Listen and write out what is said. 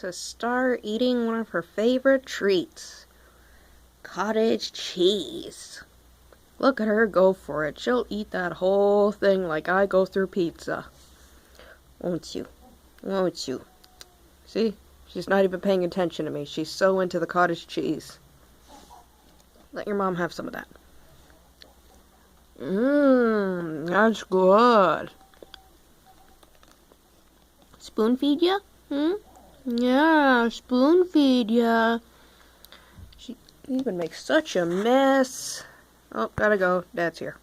to start eating one of her favorite treats. Cottage cheese. Look at her go for it. She'll eat that whole thing like I go through pizza. Won't you? Won't you? See? She's not even paying attention to me. She's so into the cottage cheese. Let your mom have some of that. That's good. Spoon feed ya? Yeah, spoon feed ya. She even makes such a mess. Oh, gotta go. Dad's here.